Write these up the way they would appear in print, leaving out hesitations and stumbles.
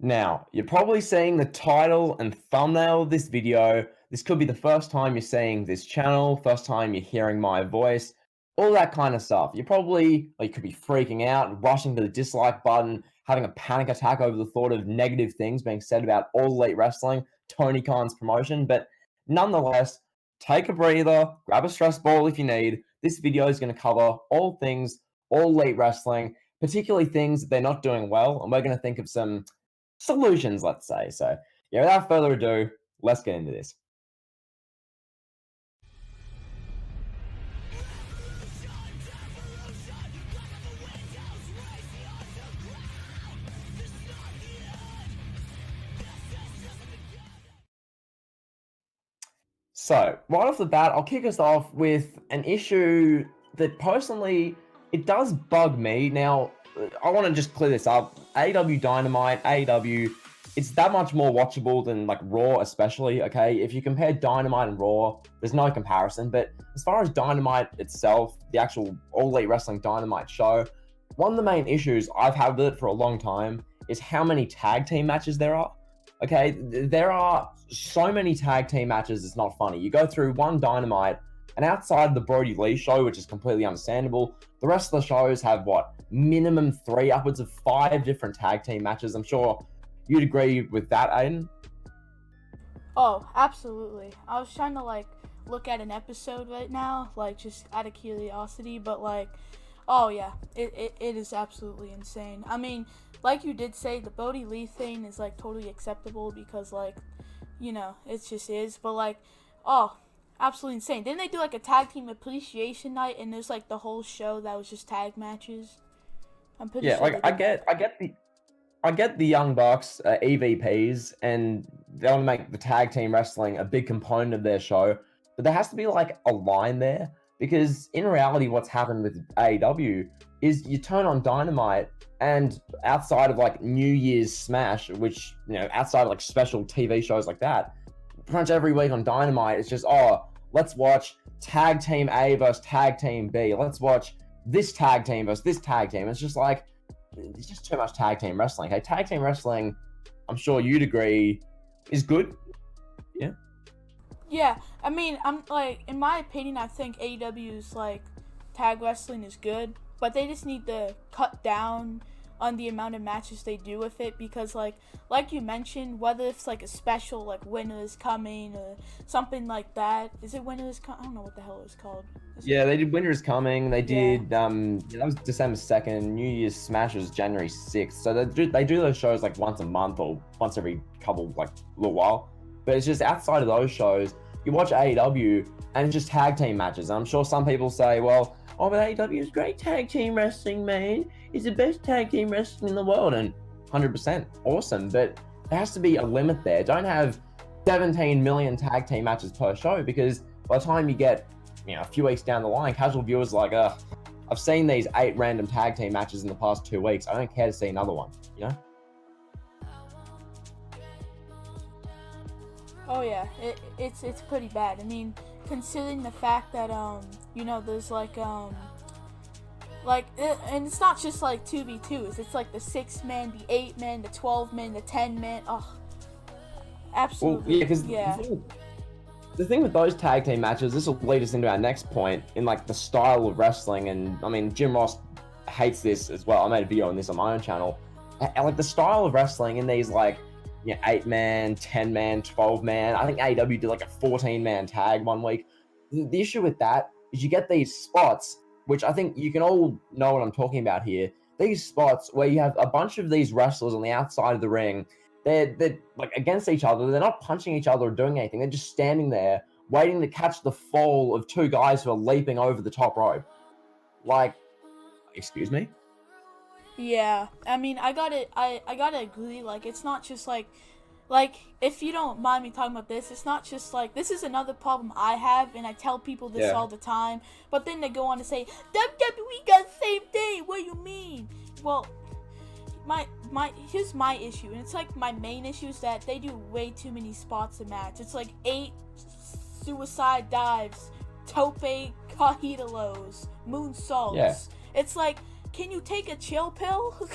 Now, you're probably seeing the title and thumbnail of this video. This could be the first time you're seeing this channel, first time you're hearing my voice, all that kind of stuff. You're probably, or you could be freaking out, rushing to the dislike button, having a panic attack over the thought of negative things being said about All Elite Wrestling, Tony Khan's promotion. But nonetheless, take a breather, grab a stress ball if you need. This video is going to cover all things All Elite Wrestling, particularly things that they're not doing well, and we're going to think of some solutions, let's say. So, yeah, without further ado, let's get into this. So, right off the bat, I'll kick us off with an issue that personally, it does bug me. Now, I want to just clear this up. AEW Dynamite, AEW, it's that much more watchable than like Raw, especially. Okay, if you compare Dynamite and Raw, there's no comparison. But as far as Dynamite itself, the actual All Elite Wrestling Dynamite show, one of the main issues I've had with it for a long time is how many tag team matches there are. Okay, there are so many tag team matches, it's not funny. You go through one Dynamite, and outside of the Brody Lee show, which is completely understandable, the rest of the shows have, what, minimum 3, upwards of 5 different tag team matches. I'm sure you'd agree with that, Aiden? Oh, absolutely. I was trying to, look at an episode right now, just out of curiosity, but, oh, yeah, it is absolutely insane. I mean, like you did say, the Brody Lee thing is, totally acceptable because, it just is, but, oh, absolutely insane. Didn't they do, a tag team appreciation night, and there's, the whole show that was just tag matches? I'm pretty sure I get the Young Bucks, EVPs, and they want to make the tag team wrestling a big component of their show, but there has to be, a line there, because in reality, what's happened with AEW is you turn on Dynamite, and outside of, New Year's Smash, which, outside of, special TV shows like that, pretty much every week on Dynamite, it's just, oh, let's watch Tag Team A versus Tag Team B. Let's watch this tag team versus this tag team. It's just it's just too much tag team wrestling. Okay, tag team wrestling, I'm sure you'd agree, is good. Yeah. Yeah, I mean, I'm in my opinion, I think AEW's tag wrestling is good, but they just need to cut down on the amount of matches they do with it because like you mentioned, whether it's a special Winter is Coming or something like that. Is it Winter is Coming? I don't know what the hell it's called. Yeah, they did Winter is Coming. They did that was December 2nd. New Year's Smash was January 6th. So they do those shows once a month or once every couple little while. But it's just outside of those shows, you watch AEW and it's just tag team matches. And I'm sure some people say, well, oh, but AEW is great tag team wrestling, man. It's the best tag team wrestling in the world. And 100% awesome. But there has to be a limit there. Don't have 17 million tag team matches per show because by the time you get, a few weeks down the line, casual viewers are like, I've seen these 8 random tag team matches in the past 2 weeks. I don't care to see another one, Oh yeah, it's pretty bad. I mean, considering the fact that there's and it's not just 2v2s. It's the 6-man, the 8-man, the 12-man, the 10-man. Oh, absolutely. Well, yeah, because the thing with those tag team matches, this will lead us into our next point in the style of wrestling. And I mean, Jim Ross hates this as well. I made a video on this on my own channel. The style of wrestling in these 8-man, 10-man, 12-man. I think AEW did a 14-man tag one week. The issue with that is you get these spots, which I think you can all know what I'm talking about here. These spots where you have a bunch of these wrestlers on the outside of the ring. They're against each other. They're not punching each other or doing anything. They're just standing there waiting to catch the fall of 2 guys who are leaping over the top rope. Excuse me? Yeah, I mean, I gotta agree. It's not just if you don't mind me talking about this, it's not just this is another problem I have, and I tell people this all the time. But then they go on to say WWE got the same thing. What do you mean? Well, here's my issue, and it's my main issue is that they do way too many spots a match. It's 8 suicide dives, tope cajitos, moonsaults. Yeah. It's can you take a chill pill?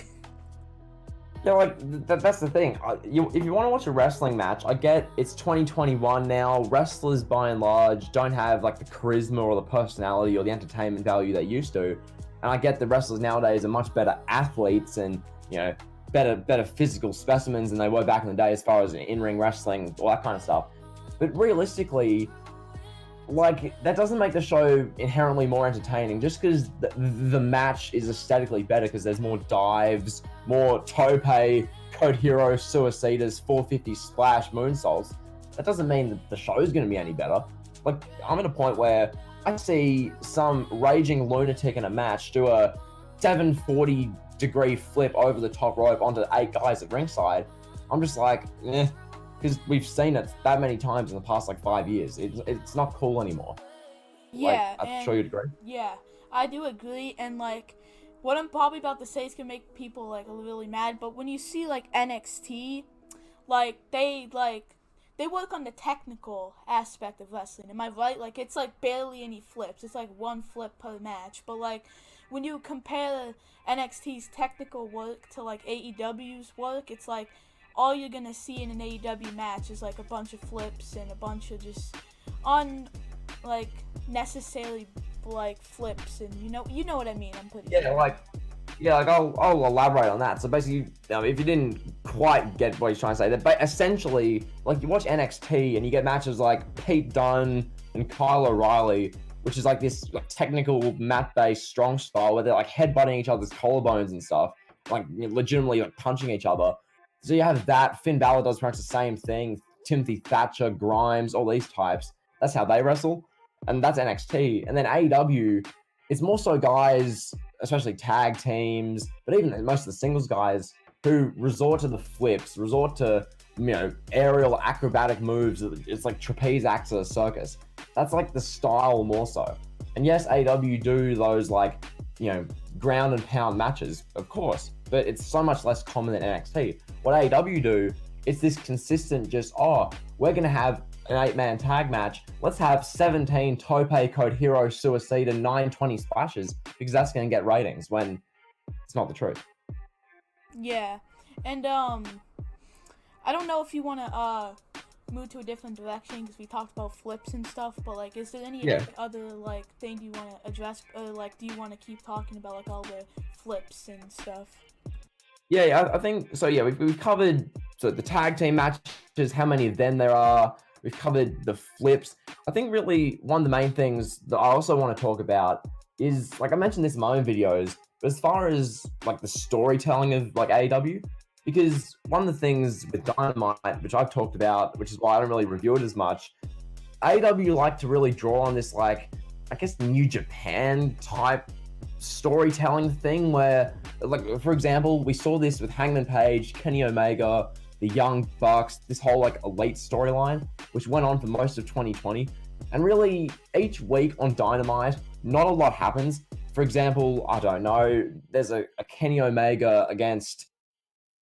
Yeah, like that's the thing. If you want to watch a wrestling match, I get it's 2021 now. Wrestlers, by and large, don't have like the charisma or the personality or the entertainment value they used to. And I get the wrestlers nowadays are much better athletes and better physical specimens than they were back in the day as far as in-ring wrestling, all that kind of stuff. But realistically, like that doesn't make the show inherently more entertaining just because the match is aesthetically better because there's more dives, more tope, code hero, suicidas, 450 splash, moonsaults. That doesn't mean that the show is going to be any better. Like I'm at a point where I see some raging lunatic in a match do a 740-degree flip over the top rope onto 8 guys at ringside. I'm just like, because we've seen it that many times in the past like 5 years. It's not cool anymore. Yeah, like, I'm sure you'd agree. Yeah, I do agree, and like what I'm probably about to say is gonna make people like really mad, but when you see like NXT, like they work on the technical aspect of wrestling. Am I right? Like it's like barely any flips. It's like one flip per match. But like when you compare NXT's technical work to like AEW's work, it's like all you're gonna see in an AEW match is like a bunch of flips and a bunch of just necessarily like flips, and you know what I mean. I'm pretty sure. I'll elaborate on that. So basically, if you didn't quite get what he's trying to say, but essentially, like you watch NXT and you get matches like Pete Dunne and Kyle O'Reilly, which is like this like technical mat-based strong style where they're like headbutting each other's collarbones and stuff, like legitimately like punching each other. So you have that. Finn Balor does pretty much the same thing. Timothy Thatcher, Grimes, all these types. That's how they wrestle. And that's NXT. And then AEW, it's more so guys, especially tag teams, but even most of the singles guys who resort to the flips, resort to, aerial acrobatic moves. It's like trapeze acts at a circus. That's like the style more so. And yes, AEW do those like, ground and pound matches, of course, but it's so much less common than NXT. What AEW do, it's this consistent we're going to have an 8-man tag match. Let's have 17 tope, code hero, suicide, and 920 splashes because that's going to get ratings when it's not the truth. Yeah, and I don't know if you want to move to a different direction because we talked about flips and stuff, but like, is there any other like thing you want to address, or like, do you want to keep talking about like all the flips and stuff? Yeah, I think so. Yeah, we've covered the tag team matches, how many of them there are. We've covered the flips. I think really one of the main things that I also want to talk about is, like I mentioned this in my own videos, but as far as like the storytelling of like AEW, because one of the things with Dynamite, which I've talked about, which is why I don't really review it as much, AEW like to really draw on this like, I guess, New Japan type storytelling thing where, like, for example, we saw this with Hangman Page, Kenny Omega, the Young Bucks, this whole like elite storyline, which went on for most of 2020. And really, each week on Dynamite, not a lot happens. For example, I don't know, there's a Kenny Omega against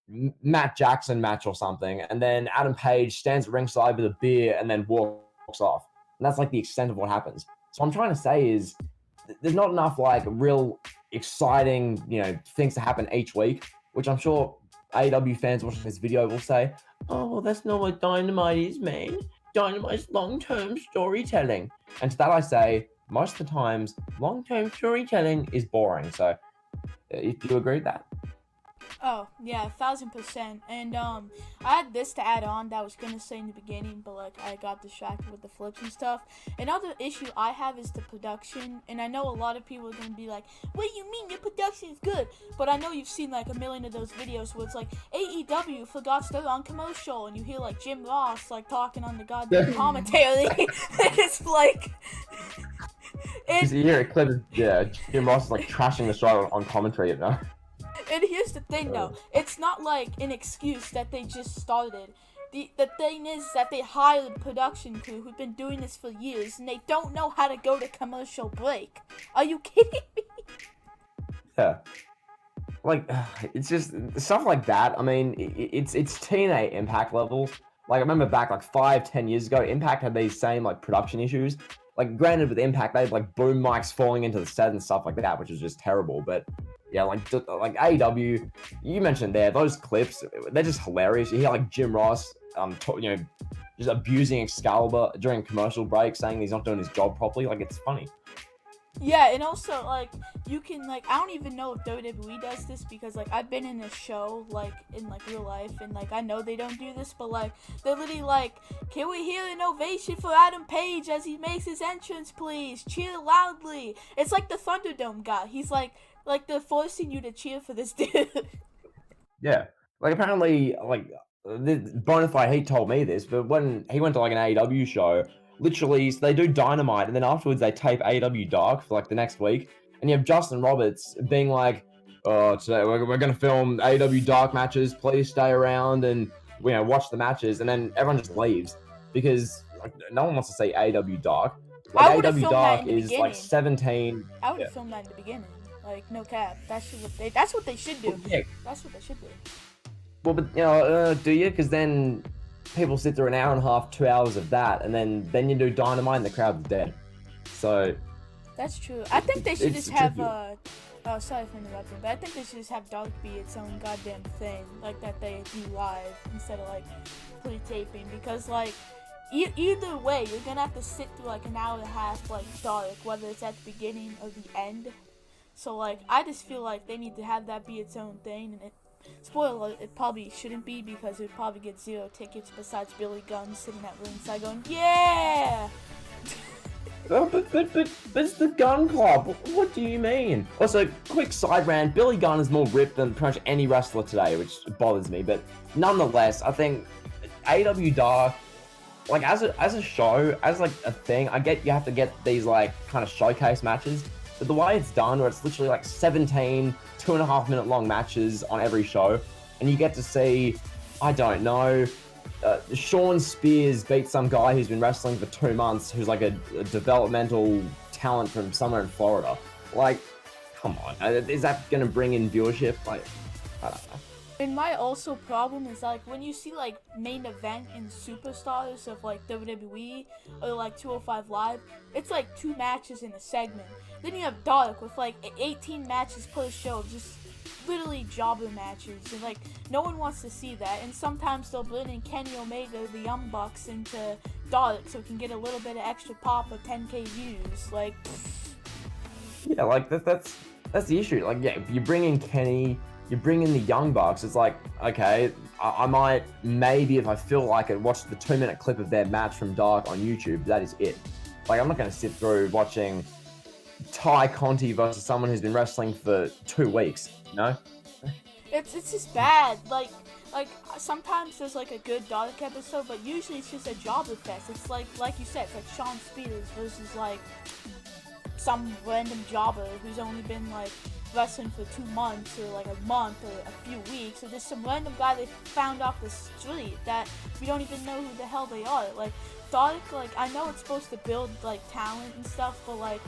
Matt Jackson match or something, and then Adam Page stands ringside with a beer and then walks off. And that's like the extent of what happens. So what I'm trying to say is there's not enough like real exciting, things to happen each week, which I'm sure AEW fans watching this video will say, oh, well, that's not what Dynamite is, man. Dynamite's long-term storytelling. And to that I say, most of the times, long-term storytelling is boring. So, do you agree with that? Oh, yeah, 1,000%. And I had this to add on that I was gonna say in the beginning, but like I got distracted with the flips and stuff. Another issue I have is the production, and I know a lot of people are gonna be like, what do you mean the production is good? But I know you've seen like a million of those videos where it's like AEW forgot they're on commercial, and you hear like Jim Ross like talking on the goddamn commentary. It's like you hear a clip of Jim Ross is like trashing the show on commentary at now. And here's the thing though, it's not like an excuse that they just started. The thing is that they hired a production crew who've been doing this for years, and they don't know how to go to commercial break. Are you kidding me? Yeah. Like, it's just stuff like that. I mean, it's TNA Impact levels. Like, I remember back like 5-10 years ago, Impact had these same like production issues. Like, granted with Impact, they had like boom mics falling into the set and stuff like that, which is just terrible. But yeah, like AEW, you mentioned there, those clips, they're just hilarious. You hear like Jim Ross, just abusing Excalibur during commercial break, saying he's not doing his job properly. Like, it's funny. Yeah, and also, like, you can, like, I don't even know if WWE does this, because, like, I've been in a show, like, in, like, real life, and, like, I know they don't do this, but, like, they're literally like, can we hear an ovation for Adam Page as he makes his entrance, please? Cheer loudly. It's like the Thunderdome guy. He's, like, they're forcing you to cheer for this dude. Yeah. Like, apparently, like, Bonafide, he told me this, but when he went to, like, an AEW show, literally, so they do Dynamite, and then afterwards they tape AEW Dark for, like, the next week, and you have Justin Roberts being like, oh, today we're going to film AEW Dark matches, please stay around and, watch the matches, and then everyone just leaves, because, like, no one wants to see AEW Dark. Like, I would have AEW filmed that Dark in the is, beginning. like, 17... I would have filmed that in the beginning. Like, no cap. That's what they should do. Well, yeah. That's what they should do. Well, but, do you? Because then people sit through an hour and a half, 2 hours of that, and then you do Dynamite and the crowd's dead. So... That's true. I think they should just have, sorry for interrupting, but I think they should just have Dark be its own goddamn thing, like that they do live, instead of, like, pre-taping, because, like, either way, you're gonna have to sit through, like, an hour and a half, like, Dark, whether it's at the beginning or the end. So, like, I just feel like they need to have that be its own thing, and spoiler, it probably shouldn't be, because it would probably get 0 tickets besides Billy Gunn sitting at ringside going, yeah! Oh, but it's the Gun Club. What do you mean? Also, quick side rant. Billy Gunn is more ripped than pretty much any wrestler today, which bothers me. But nonetheless, I think AEW Dark, like as a show, as like a thing, I get you have to get these like kind of showcase matches. But the way it's done, where it's literally like 17 2.5 minute long matches on every show, and you get to see, I don't know, Sean Spears beat some guy who's been wrestling for 2 months, who's like a developmental talent from somewhere in Florida. Like, come on, is that gonna bring in viewership? Like, I don't know. And my also problem is, like, when you see, like, main event and superstars of, like, WWE or, like, 205 Live, it's, like, 2 matches in a segment. Then you have Dark with, like, 18 matches per show, just literally jobber matches, and, like, no one wants to see that. And sometimes they'll bring in Kenny Omega, the Young Bucks, into Dark so it can get a little bit of extra pop of 10k views. Like, yeah, like that's the issue. Like, yeah, you bring in Kenny, you bring in the Young Bucks, it's like, okay, I might, maybe if I feel like it, watch the 2-minute clip of their match from Dark on YouTube. That is it. Like, I'm not going to sit through watching Ty Conti versus someone who's been wrestling for 2 weeks, you know? it's just bad. Like sometimes there's like a good Dark episode, but usually it's just a jobber fest. It's like you said, it's like Sean Spears versus like some random jobber who's only been like wrestling for 2 months or like a month or a few weeks, or just some random guy they found off the street that we don't even know who the hell they are. Like, Dark, like, I know it's supposed to build like talent and stuff, but like,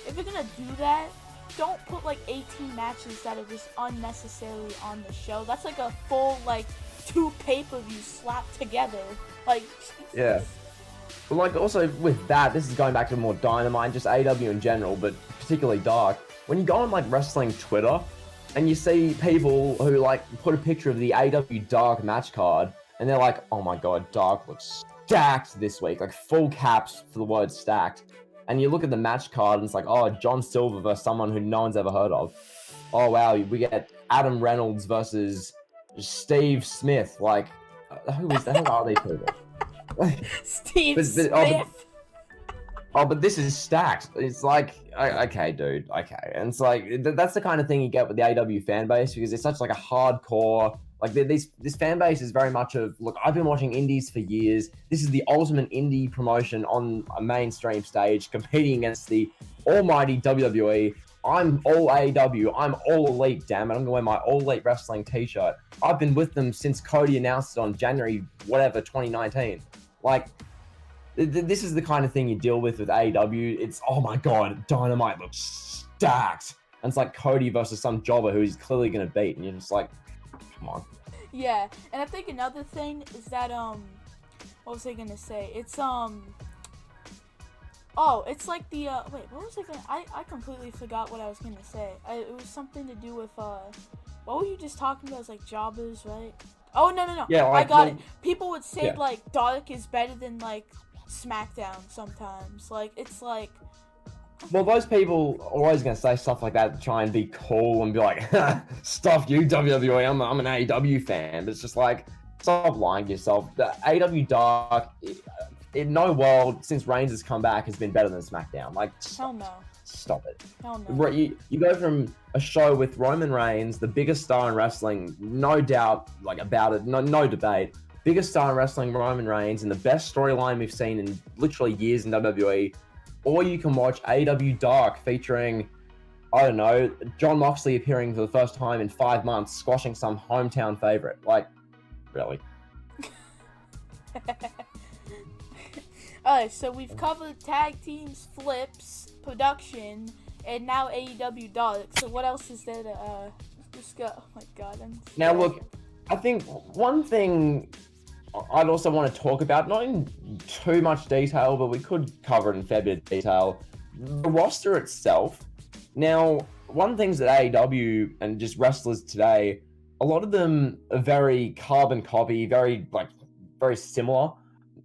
if you're gonna do that, don't put like 18 matches that are just unnecessarily on the show. That's like a full like 2 pay-per-views slapped together. Like, Jesus. Yeah. But like, also with that, this is going back to more Dynamite, just AEW in general, but particularly Dark. When you go on like wrestling Twitter and you see people who like put a picture of the AEW Dark match card and they're like, oh my god, Dark looks stacked this week, like full caps for the word stacked. And you look at the match card and it's like, oh, John Silver versus someone who no one's ever heard of. Oh wow, we get Adam Reynolds versus Steve Smith. Like, who is that? Who are these people? Steve Smith. But this is stacked. It's like, okay, dude, okay. And it's like, that's the kind of thing you get with the AEW fan base, because it's such like a hardcore, like this fan base is very much of, look, I've been watching indies for years. This is the ultimate indie promotion on a mainstream stage, competing against the almighty WWE. I'm all AEW. I'm all elite, damn it. I'm gonna wear my all elite wrestling t-shirt. I've been with them since Cody announced it on January, 2019. Like, this is the kind of thing you deal with AEW. It's, oh my god, Dynamite looks stacked. And it's like Cody versus some jobber who he's clearly going to beat. And you're just like, come on. Yeah, and I think another thing is that, what was I going to say? It's, Oh, it's like the wait, what was it gonna? I completely forgot what I was gonna say. It was something to do with what were you just talking about? It was like jobbers, right? Oh no. Yeah, I like, got well, it. People would say yeah. like Dark is better than like Smackdown sometimes. Like it's like Well, those people are always going to say stuff like that to try and be cool and be like, stuff you, WWE, I'm an AEW fan. But it's just like, stop lying to yourself. The AEW Dark, in no world, since Reigns has come back, has been better than SmackDown. Like, hell no. stop it. Hell no. You go from a show with Roman Reigns, the biggest star in wrestling, no doubt like about it, no debate. Biggest star in wrestling, Roman Reigns, and the best storyline we've seen in literally years in WWE. Or you can watch AEW Dark featuring, I don't know, John Moxley appearing for the first time in 5 months, squashing some hometown favorite. Like, really? Alright, so we've covered tag teams, flips, production, and now AEW Dark. So what else is there to just go? Oh my god, Now look, I think one thing I'd also want to talk about, not in too much detail, but we could cover it in fair bit of detail, the roster itself. Now, one of the things that AEW and just wrestlers today, a lot of them are very carbon copy, very similar.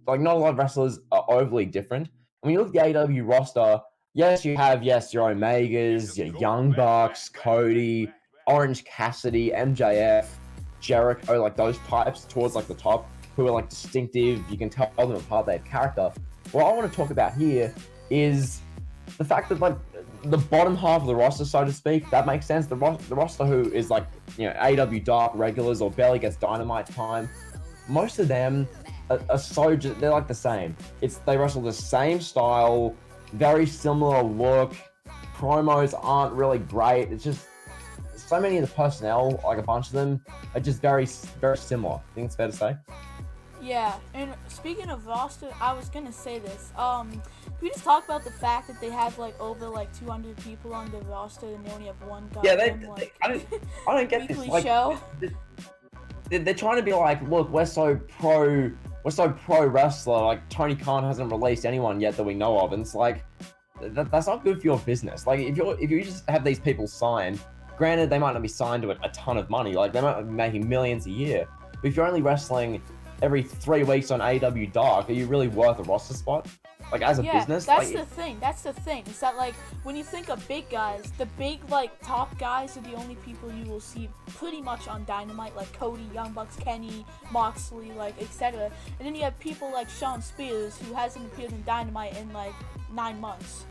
Like, not a lot of wrestlers are overly different. When you look at the AEW roster, yes, you have, your Omegas, your Young Bucks, Cody, Orange Cassidy, MJF, Jericho, like those types towards like the top, who are like distinctive, you can tell them apart, they have character. What I want to talk about here is the fact that like the bottom half of the roster, so to speak, that makes sense. The roster who is like, AEW Dark regulars or barely gets Dynamite time, most of them are they're like the same. They wrestle the same style, very similar look, promos aren't really great. It's just so many of the personnel, like a bunch of them, are just very, very similar. I think it's fair to say. Yeah, and speaking of roster, I was gonna say this. Can we just talk about the fact that they have like over like 200 people on the roster and they only have one guy? Yeah, I don't get this. Weekly Like, show. They're trying to be like, look, we're so pro wrestler. Like, Tony Khan hasn't released anyone yet that we know of, and it's like that's not good for your business. Like, if you just have these people signed, granted they might not be signed to a ton of money. Like, they might be making millions a year, but if you're only wrestling every 3 weeks on AEW Dark, are you really worth a roster spot? Like, as a business? That's the thing. It's that, like, when you think of big guys, the big, like, top guys are the only people you will see pretty much on Dynamite, like Cody, Young Bucks, Kenny, Moxley, like, etc. And then you have people like Shawn Spears, who hasn't appeared in Dynamite in, like, 9 months.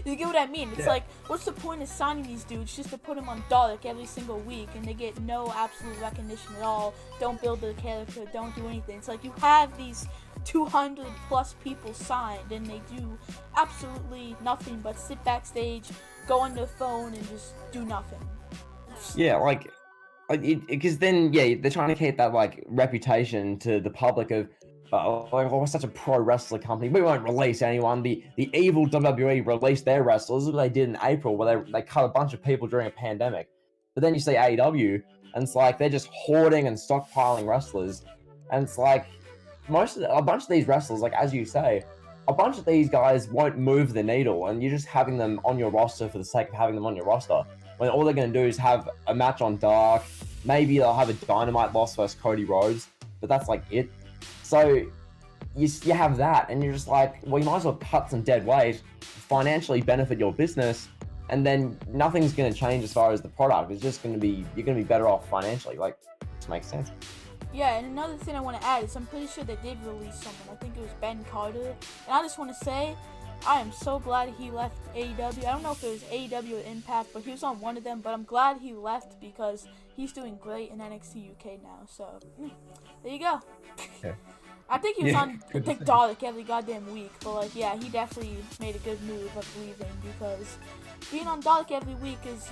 You get what I mean? It's like, what's the point of signing these dudes just to put them on Dark every single week and they get no absolute recognition at all, don't build their character, don't do anything. It's like you have these 200 plus people signed and they do absolutely nothing but sit backstage, go on their phone and just do nothing. Yeah, like because then they're trying to keep that like reputation to the public of we're such a pro wrestler company, we won't release anyone. The evil WWE released their wrestlers. Look what they did in April, where they cut a bunch of people during a pandemic. But then you see AEW and it's like they're just hoarding and stockpiling wrestlers, and it's like a bunch of these wrestlers, like as you say, a bunch of these guys won't move the needle, and you're just having them on your roster for the sake of having them on your roster, when all they're going to do is have a match on Dark, maybe they'll have a Dynamite loss versus Cody Rhodes, but that's like it. So you have that, and you're just like, well, you might as well cut some dead weight, financially benefit your business, and then nothing's going to change as far as the product. It's just going to be, you're going to be better off financially. Like, it makes sense. Yeah, and another thing I want to add is I'm pretty sure they did release someone. I think it was Ben Carter. And I just want to say, I am so glad he left AEW. I don't know if it was AEW or Impact, but he was on one of them. But I'm glad he left because he's doing great in NXT UK now. So, there you go. Yeah. I think he was on Dark every goddamn week. But, like, yeah, he definitely made a good move of leaving because being on Dark every week is,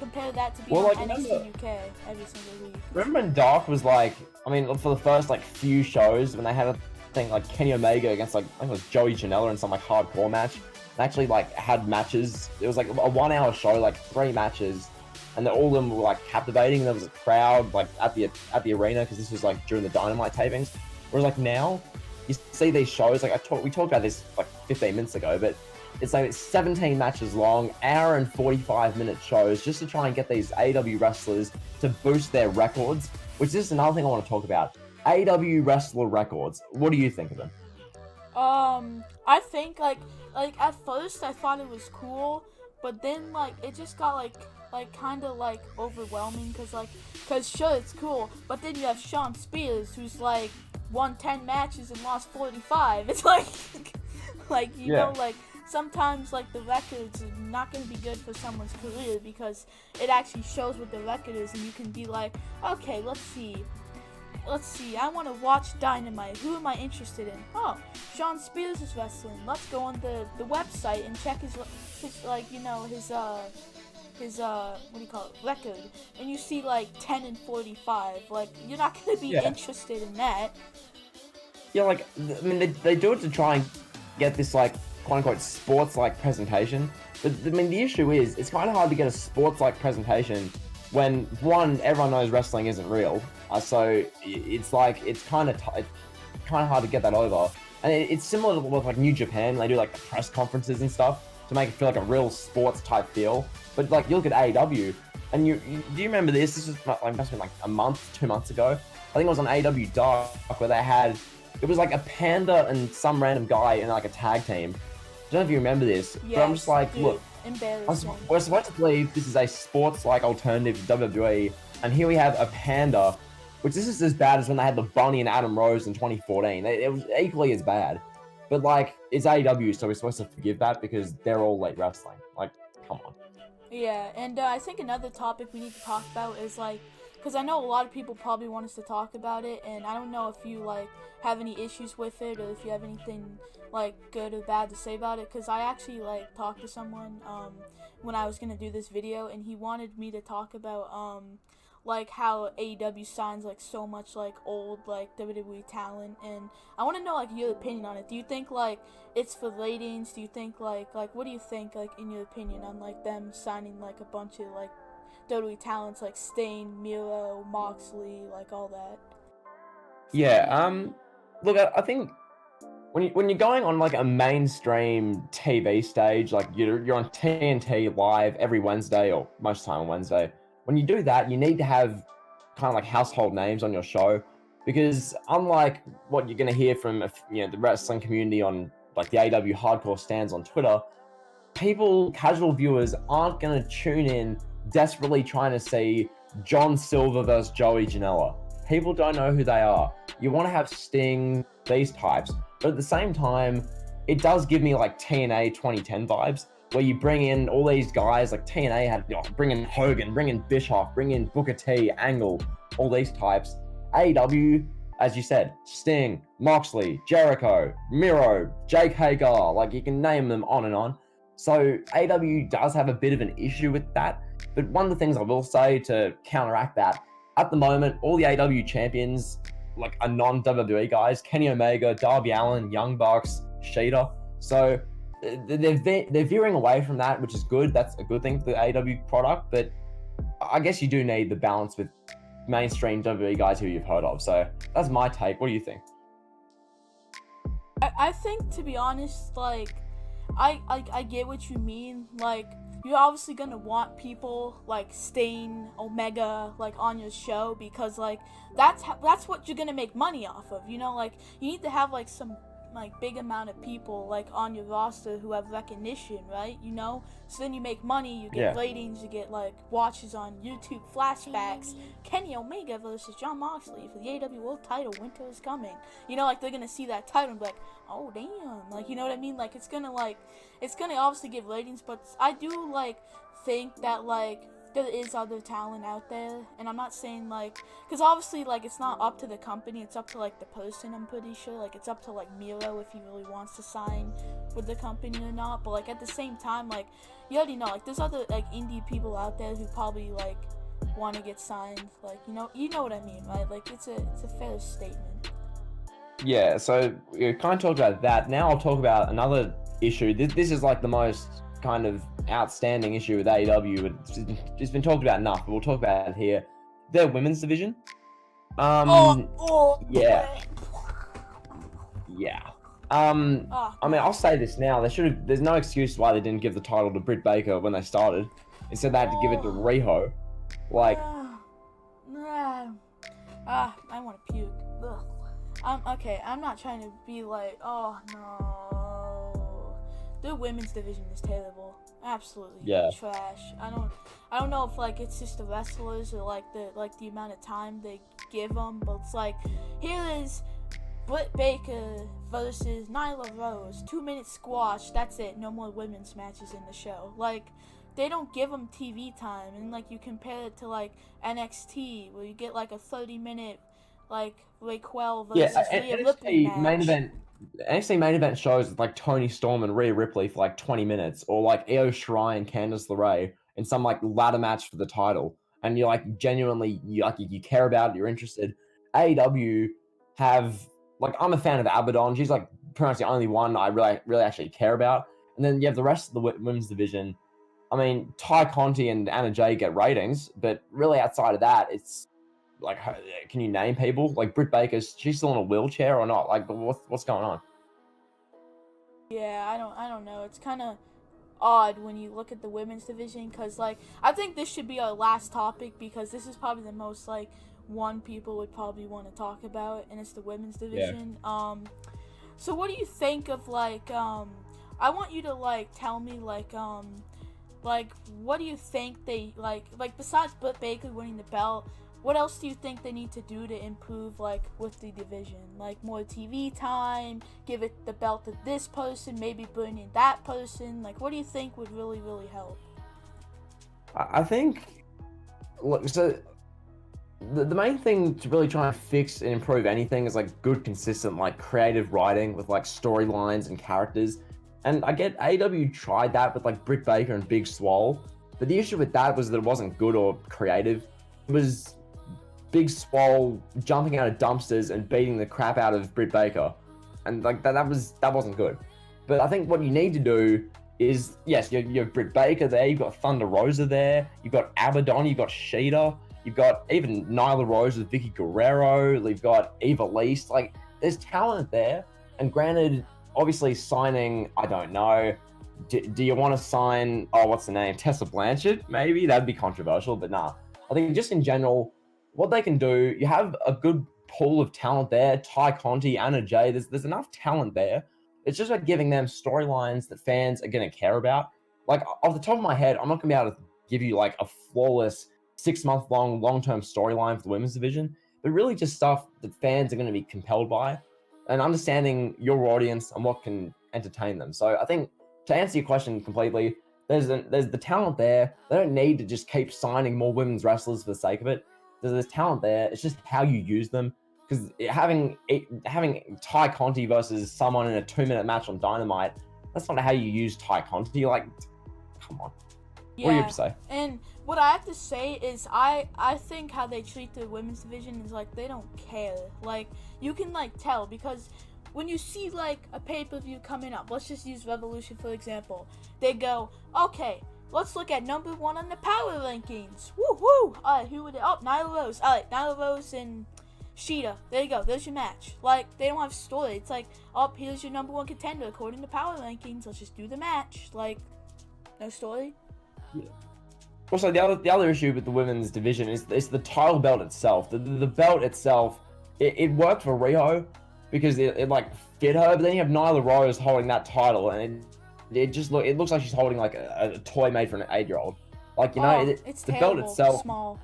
compare that to being on NXT UK every single week. Remember when Dark was like, I mean, for the first like few shows when they had a thing like Kenny Omega against like, I think it was Joey Janela in some like hardcore match, they actually like had matches. It was like a 1 hour show, like 3 matches, and all of them were like captivating. There was a crowd like at the arena because this was like during the Dynamite tapings. Whereas like now, you see these shows, like we talked about this like 15 minutes ago, but it's like 17 matches long, hour and 45-minute shows just to try and get these AEW wrestlers to boost their records, which is another thing I want to talk about. AEW wrestler records. What do you think of them? I think like at first I thought it was cool, but then like it just got like kind of like overwhelming cause sure it's cool, but then you have Sean Spears who's like won 10 matches and lost 45. It's like like you know, like sometimes like the records are not going to be good for someone's career because it actually shows what the record is, and you can be like, okay, let's see, I want to watch Dynamite. Who am I interested in? Oh, Sean Spears is wrestling. Let's go on the website and check his like, you know, his what do you call it, record. And you see like 10 and 45. Like, you're not going to be interested in that. Yeah, like, I mean, they do it to try and get this, like, quote-unquote sports-like presentation. But, I mean, the issue is, it's kind of hard to get a sports-like presentation when, one, everyone knows wrestling isn't real. So it's like, it's kind of hard to get that over. And it's similar to with like New Japan. They do like the press conferences and stuff to make it feel like a real sports type feel. But like you look at AEW, and do you remember this? This was like must have been like a month, 2 months ago. I think it was on AEW Dark where they had, it was like a panda and some random guy in like a tag team. I don't know if you remember this, yes, but I'm just like, dude, look, we're supposed to believe this is a sports-like alternative to WWE, and here we have a panda, which this is as bad as when they had the Bunny and Adam Rose in 2014. It was equally as bad. But like, it's AEW, so we're supposed to forgive that because they're all late wrestling. Like, come on. Yeah, and I think another topic we need to talk about is like, because I know a lot of people probably want us to talk about it, and I don't know if you like have any issues with it or if you have anything like good or bad to say about it, because I actually like talked to someone when I was gonna do this video, and he wanted me to talk about like how AEW signs like so much like old like WWE talent, and I want to know like your opinion on it. Do you think like it's for ratings? Do you think like what do you think like in your opinion on like them signing like a bunch of like WWE talents like Sting, Miro, Moxley, like all that? Yeah, look, I think when you're going on like a mainstream TV stage, like you're on TNT live every Wednesday or most of the time on Wednesday. When you do that, you need to have kind of like household names on your show, because unlike what you're gonna hear from the wrestling community on like the AEW hardcore stands on Twitter, casual viewers aren't gonna tune in desperately trying to see John Silver versus Joey Janela. People don't know who they are. You want to have Sting, these types, but at the same time, it does give me like TNA 2010 vibes, where you bring in all these guys, like TNA had, bring in Hogan, bring in Bischoff, bring in Booker T, Angle, all these types. AEW, as you said, Sting, Moxley, Jericho, Miro, Jake Hagar, like you can name them on and on. So AEW does have a bit of an issue with that. But one of the things I will say to counteract that, at the moment, all the AEW champions like are non-WWE guys: Kenny Omega, Darby Allin, Young Bucks, Shida. So they're veering away from that, which is good. That's a good thing for the AEW product. But I guess you do need the balance with mainstream WWE guys who you've heard of. So that's my take. What do you think? I think, to be honest, like I get what you mean. Like, you're obviously gonna want people like Sting, Omega, like on your show, because like that's what you're gonna make money off of. You know, like you need to have like some like big amount of people like on your roster who have recognition, right? You know, so then you make money, you get ratings, you get like watches on YouTube, flashbacks. Kenny Omega versus Jon Moxley for the AEW World Title. Winter is coming. You know, like they're gonna see that title and be like, oh damn, like, you know what I mean? Like it's gonna obviously give ratings, but I do like think that like there is other talent out there, and I'm not saying like, because obviously like it's not up to the company, it's up to like the person. I'm pretty sure like it's up to like Miro if he really wants to sign with the company or not. But like at the same time, like you already know like there's other like indie people out there who probably like want to get signed, like you know what I mean, right? Like it's a fair statement. Yeah, so we kind of talked about that. Now I'll talk about another issue. This is like the most kind of outstanding issue with AEW. It's been talked about enough, but we'll talk about it here. Their women's division. Yeah. Yeah. Oh, I mean, I'll say this now. There's no excuse why they didn't give the title to Britt Baker when they started. Instead, they had to give it to Riho. Like, I want to puke. Ugh. Okay. I'm not trying to be like, oh no. The women's division is terrible. Absolutely yeah. trash. I don't know if like it's just the wrestlers or like the amount of time they give them, but it's like here is Britt Baker versus Nyla Rose, 2-minute squash. That's it. No more women's matches in the show. Like they don't give them TV time, and like you compare it to like NXT where you get like a 30-minute like Raquel versus Rhea Ripley match. NXT main event shows with like Tony Storm and Rhea Ripley for like 20 minutes, or like Io Shirai and Candice LeRae in some like ladder match for the title, and you're like genuinely you care about it, you're interested. AEW have like I'm a fan of Abaddon. She's like pretty much the only one I really actually care about, and then you have the rest of the women's division. I mean, Ty Conti and Anna Jay get ratings, but really outside of that, it's like, can you name people? Like Britt Baker, she's still in a wheelchair or not? Like, what's going on? Yeah, I don't know. It's kind of odd when you look at the women's division because like I think this should be our last topic because this is probably the most like one people would probably want to talk about, and it's the women's division. Yeah. So what do you think of like I want you to like tell me like what do you think they like besides Britt Baker winning the belt, what else do you think they need to do to improve like with the division? Like more TV time, give it the belt to this person, maybe bring in that person. Like what do you think would really, really help? I think look, so the main thing to really try and fix and improve anything is like good, consistent, like creative writing with like storylines and characters. And I get AEW tried that with like Britt Baker and Big Swole, but the issue with that was that it wasn't good or creative. It was Big Swole jumping out of dumpsters and beating the crap out of Britt Baker, and like that wasn't good. But I think what you need to do is, yes, you have Britt Baker there, you've got Thunder Rosa there, you've got Abaddon, you've got Sheeta, you've got even Nyla Rose with Vicky Guerrero, you've got Eva Least. Like there's talent there, and granted, obviously signing, I don't know. Do you want to sign, what's the name? Tessa Blanchard? Maybe that'd be controversial, but nah. I think just in general, what they can do, you have a good pool of talent there. Ty Conti, Anna Jay, there's enough talent there. It's just about giving them storylines that fans are going to care about. Like off the top of my head, I'm not going to be able to give you like a flawless 6-month long-term storyline for the women's division, but really just stuff that fans are going to be compelled by, and understanding your audience and what can entertain them. So I think to answer your question completely, there's the talent there. They don't need to just keep signing more women's wrestlers for the sake of it. There's talent there. It's just how you use them. Because having Ty Conti versus someone in a 2-minute match on Dynamite, that's not how you use Ty Conti. Like, come on. Yeah, what do you have to say? And what I have to say is I think how they treat the women's division is like they don't care. Like you can like tell because when you see like a pay-per-view coming up, let's just use Revolution for example. They go, okay, let's look at number 1 on the power rankings. Woo woo! Alright, who would it? Oh, Nyla Rose. Alright, Nyla Rose and Sheeta. There you go. There's your match. Like they don't have story. It's like, oh, here's your number 1 contender according to power rankings. Let's just do the match. Like, no story. Yeah. Also, the other issue with the women's division is the title belt itself. The belt itself, it worked for Riho because it like fit her, but then you have Nyla Rose holding that title, and it looks like she's holding like a toy made for an 8-year-old. Like it's the terrible. belt itself. Small.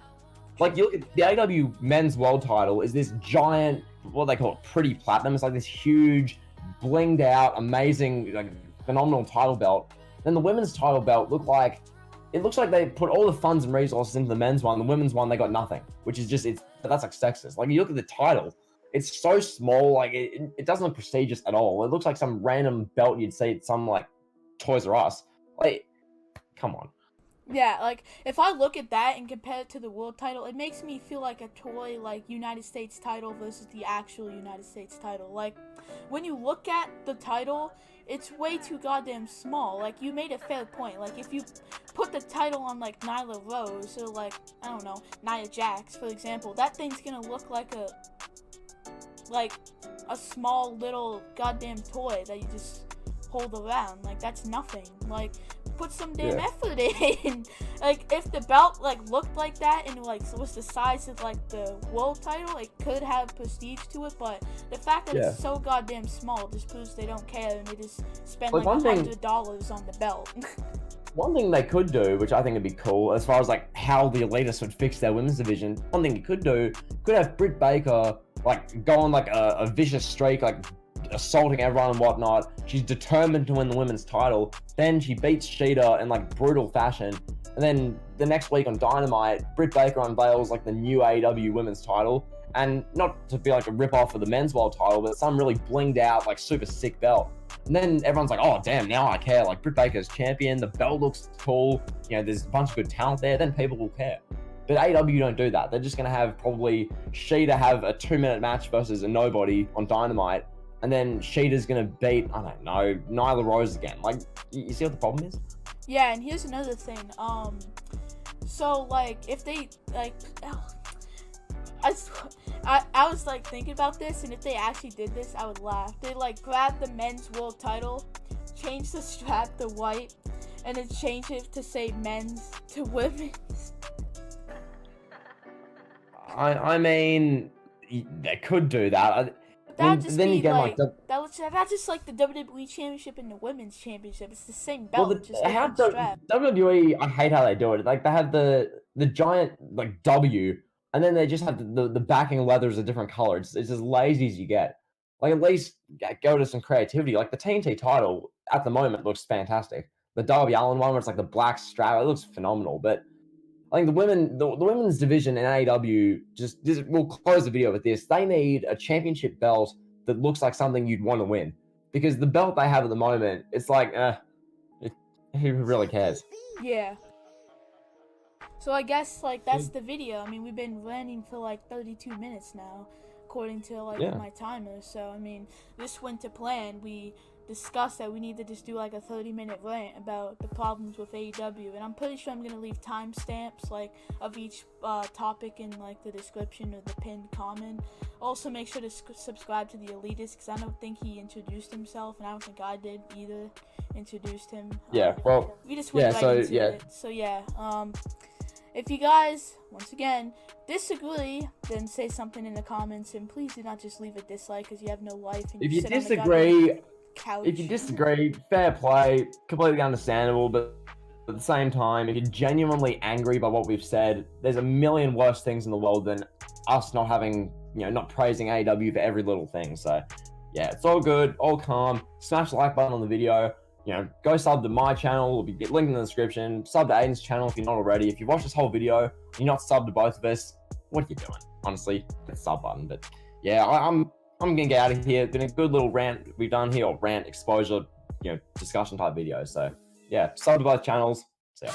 Like you look at the AEW men's world title is this giant, what they call it, pretty platinum. It's like this huge, blinged out, amazing, like phenomenal title belt. Then the women's title belt looks like they put all the funds and resources into the men's one. The women's one, they got nothing, which is just that's like sexist. Like you look at the title, it's so small, like it doesn't look prestigious at all. It looks like some random belt you'd see at some like Toys R Us. Like, come on. Yeah, like if I look at that and compare it to the world title, it makes me feel like a toy like United States title versus the actual United States title. Like when you look at the title, it's way too goddamn small. Like you made a fair point. Like if you put the title on like Nyla Rose or like, I don't know, Nia Jax, for example, that thing's gonna look like a like a small little goddamn toy that you just hold around. Like, that's nothing. Like, put some damn effort in. Like, if the belt like looked like that and like was the size of like the world title, it could have prestige to it. But the fact that it's so goddamn small just proves they don't care, and they just spend like $100 on the belt. One thing they could do, which I think would be cool, as far as like how the Elitists would fix their women's division, one thing you could do, could have Britt Baker like go on like a vicious streak, like assaulting everyone and whatnot. She's determined to win the women's title. Then she beats Sheeta in like brutal fashion. And then the next week on Dynamite, Britt Baker unveils like the new AEW women's title. And not to be like a rip-off of the men's world title, but some really blinged out, like super sick belt. And then everyone's like, oh, damn, now I care. Like, Britt Baker's champion, the belt looks cool. You know, there's a bunch of good talent there. Then people will care. But AEW don't do that. They're just going to have probably Sheeta have a 2-minute match versus a nobody on Dynamite. And then Sheeta's going to beat, I don't know, Nyla Rose again. Like, you see what the problem is? Yeah, and here's another thing. So, like, if they, like... I was like thinking about this, and if they actually did this, I would laugh. They like grab the men's world title, change the strap to white, and then change it to say men's to women's. I mean, they could do that. That'd just be like that's just like the WWE Championship and the Women's Championship. It's the same belt, well, just different strap. WWE, I hate how they do it. Like they have the giant like W. And then they just have the backing leather is a different color. It's as lazy as you get. Like, at least go to some creativity. Like, the TNT title, at the moment, looks fantastic. The Darby Allin one, where it's like the black strap, it looks phenomenal. But I think the women's division in AEW, we'll close the video with this. They need a championship belt that looks like something you'd want to win. Because the belt they have at the moment, it's like, who really cares? Yeah. So I guess, like, that's the video. I mean, we've been ranting for, like, 32 minutes now, according to, like, my timer. So, I mean, this went to plan. We discussed that we need to just do, like, a 30-minute rant about the problems with AEW. And I'm pretty sure I'm going to leave timestamps, like, of each topic in, like, the description or the pinned comment. Also, make sure to subscribe to the Elitist, because I don't think he introduced himself, and I don't think I did either introduced him. Yeah, well, we just went right into it. So, yeah, if you guys, once again, disagree, then say something in the comments, and please do not just leave a dislike because you have no life. And if you disagree, fair play, completely understandable, but at the same time, if you're genuinely angry by what we've said, there's a million worse things in the world than us not having, not praising AEW for every little thing. So, yeah, it's all good, all calm. Smash the like button on the video. Go sub to my channel. It'll be linked in the description. Sub to Aiden's channel if you're not already. If you've watched this whole video, you're not subbed to both of us, what are you doing? Honestly, hit the sub button. But yeah, I'm gonna get out of here. It's been a good little rant we've done here, or rant exposure, discussion type video. So yeah, sub to both channels. See ya.